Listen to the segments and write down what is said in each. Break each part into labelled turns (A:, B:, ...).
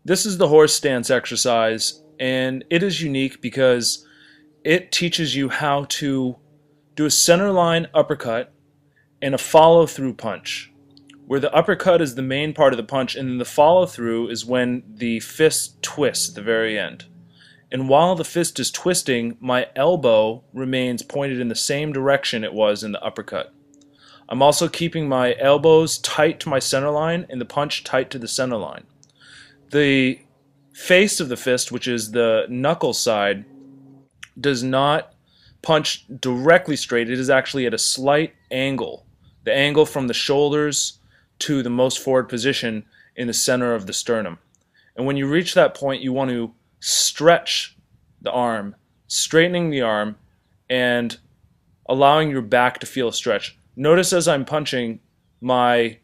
A: This is the horse stance exercise, and it is unique because it teaches you how to do a center line uppercut and a follow through punch, where the uppercut is the main part of the punch, and then the follow through is when the fist twists at the very end. And while the fist is twisting, my elbow remains pointed in the same direction it was in the uppercut. I'm also keeping my elbows tight to my center line and the punch tight to the center line. The face of the fist, which is the knuckle side, does not punch directly straight. It is actually at a slight angle. The angle from the shoulders to the most forward position in the center of the sternum. And when you reach that point, you want to stretch the arm, straightening the arm, and allowing your back to feel a stretch. Notice as I'm punching, my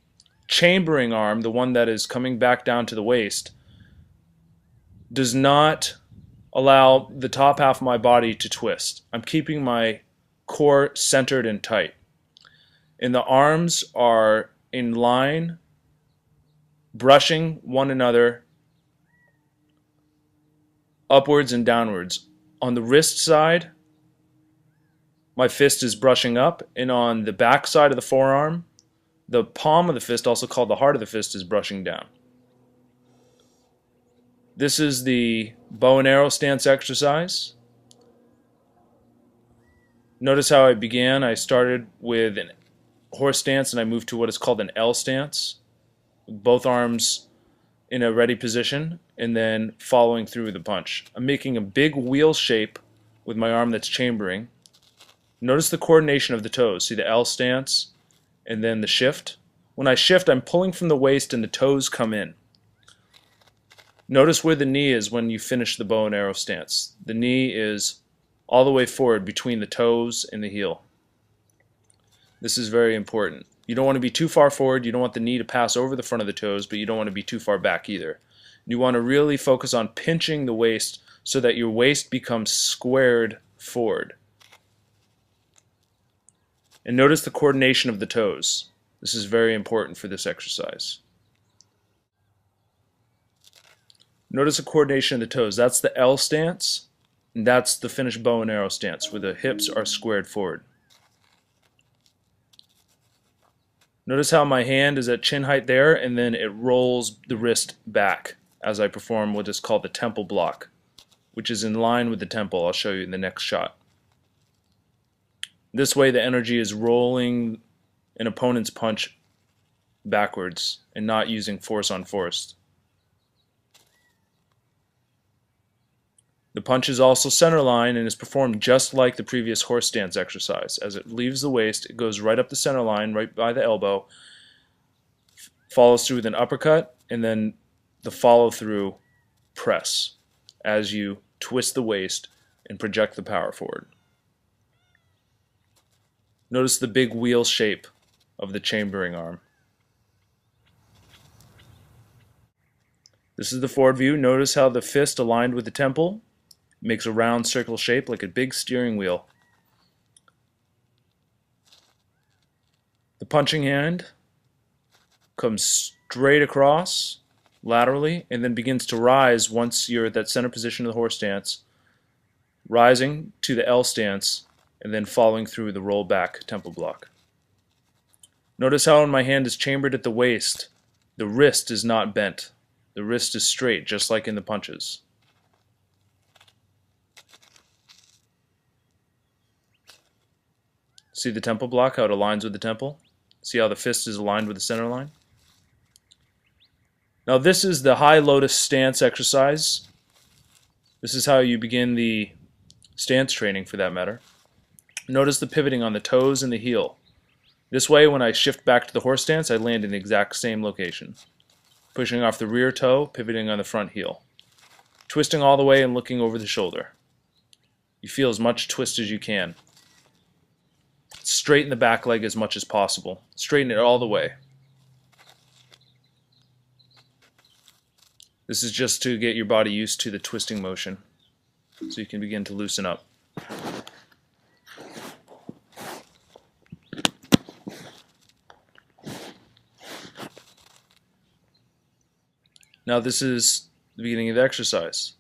A: chambering arm, the one that is coming back down to the waist, does not allow the top half of my body to twist. I'm keeping my core centered and tight. And the arms are in line, brushing one another upwards and downwards. On the wrist side, my fist is brushing up, and on the back side of the forearm, the palm of the fist, also called the heart of the fist, is brushing down. This is the bow and arrow stance exercise. Notice how I began. I started with a horse stance and I moved to what is called an L stance. Both arms in a ready position and then following through with the punch. I'm making a big wheel shape with my arm that's chambering. Notice the coordination of the toes. See the L stance and then the shift. When I shift, I'm pulling from the waist and the toes come in. Notice where the knee is when you finish the bow and arrow stance. The knee is all the way forward between the toes and the heel. This is very important. You don't want to be too far forward. You don't want the knee to pass over the front of the toes, but you don't want to be too far back either. You want to really focus on pinching the waist so that your waist becomes squared forward. And notice the coordination of the toes. This is very important for this exercise. Notice the coordination of the toes. That's the L stance, and that's the finished bow and arrow stance, where the hips are squared forward. Notice how my hand is at chin height there, and then it rolls the wrist back as I perform what is called the temple block, which is in line with the temple. I'll show you in the next shot. This way the energy is rolling an opponent's punch backwards and not using force on force. The punch is also center line and is performed just like the previous horse stance exercise. As it leaves the waist, it goes right up the center line, right by the elbow, follows through with an uppercut, and then the follow-through press as you twist the waist and project the power forward. Notice the big wheel shape of the chambering arm. This is the forward view. Notice how the fist aligned with the temple makes a round circle shape like a big steering wheel. The punching hand comes straight across laterally and then begins to rise once you're at that center position of the horse stance, rising to the L stance and then following through the roll back temple block. Notice how when my hand is chambered at the waist, the wrist is not bent. The wrist is straight, just like in the punches. See the temple block, how it aligns with the temple? See how the fist is aligned with the center line? Now this is the high lotus stance exercise. This is how you begin the stance training, for that matter. Notice the pivoting on the toes and the heel. This way, when I shift back to the horse stance, I land in the exact same location. Pushing off the rear toe, pivoting on the front heel. Twisting all the way and looking over the shoulder. You feel as much twist as you can. Straighten the back leg as much as possible. Straighten it all the way. This is just to get your body used to the twisting motion, so you can begin to loosen up. Now this is the beginning of the exercise.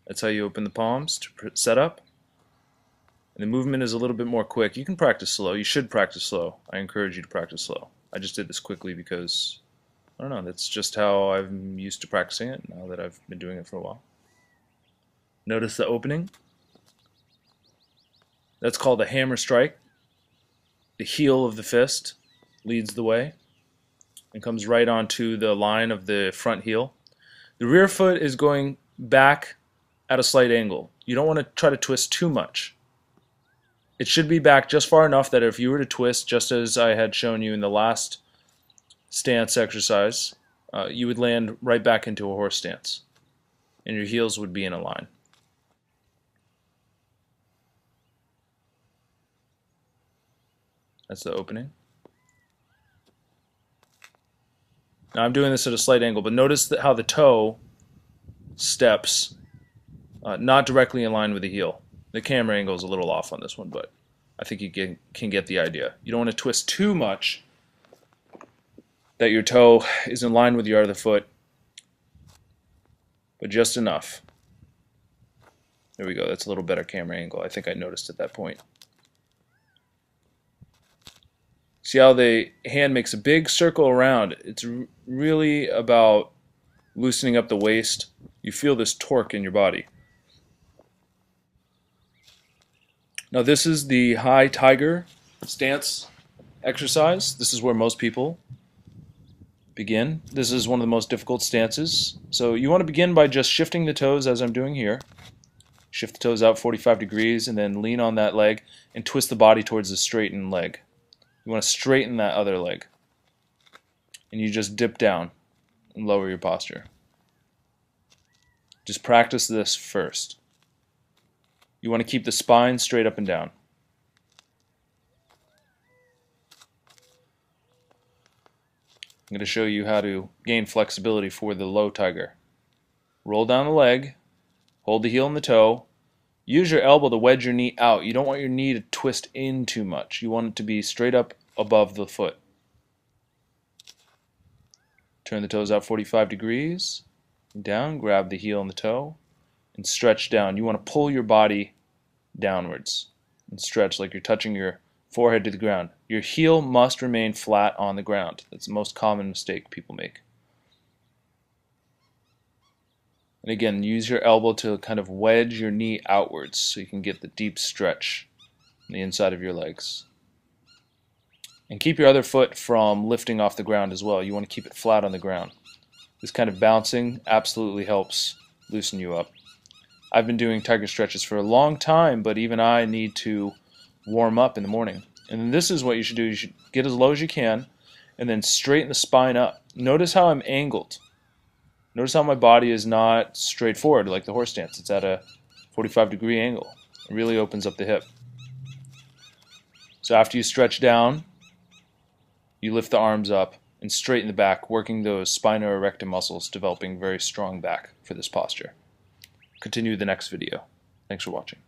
A: That's how you open the palms to set up. And the movement is a little bit more quick. You can practice slow. You should practice slow. I encourage you to practice slow. I just did this quickly because, I don't know, that's just how I'm used to practicing it now that I've been doing it for a while. Notice the opening. That's called a hammer strike. The heel of the fist leads the way and comes right onto the line of the front heel. The rear foot is going back at a slight angle. You don't want to try to twist too much. It should be back just far enough that if you were to twist, just as I had shown you in the last stance exercise, you would land right back into a horse stance, and your heels would be in a line. That's the opening. Now I'm doing this at a slight angle, but notice how the toe steps not directly in line with the heel. The camera angle is a little off on this one, but I think you can get the idea. You don't want to twist too much that your toe is in line with your other foot, but just enough. There we go. That's a little better camera angle. I think I noticed at that point. See how the hand makes a big circle around? It's really about loosening up the waist. You feel this torque in your body. Now this is the high tiger stance exercise. This is where most people begin. This is one of the most difficult stances. So you want to begin by just shifting the toes as I'm doing here. Shift the toes out 45 degrees and then lean on that leg and twist the body towards the straightened leg. You want to straighten that other leg. And you just dip down and lower your posture. Just practice this first. You want to keep the spine straight up and down. I'm going to show you how to gain flexibility for the low tiger. Roll down the leg, hold the heel and the toe, use your elbow to wedge your knee out. You don't want your knee to twist in too much. You want it to be straight up above the foot. Turn the toes out 45 degrees, down, grab the heel and the toe, and stretch down. You want to pull your body downwards and stretch like you're touching your forehead to the ground. Your heel must remain flat on the ground. That's the most common mistake people make. And again, use your elbow to kind of wedge your knee outwards so you can get the deep stretch on the inside of your legs. And keep your other foot from lifting off the ground as well. You want to keep it flat on the ground. This kind of bouncing absolutely helps loosen you up. I've been doing tiger stretches for a long time, but even I need to warm up in the morning. And then this is what you should do. You should get as low as you can and then straighten the spine up. Notice how I'm angled. Notice how my body is not straight forward like the horse stance. It's at a 45-degree angle. It really opens up the hip. So after you stretch down, you lift the arms up and straighten the back, working those spino-erector muscles, developing very strong back for this posture. Continue the next video. Thanks for watching.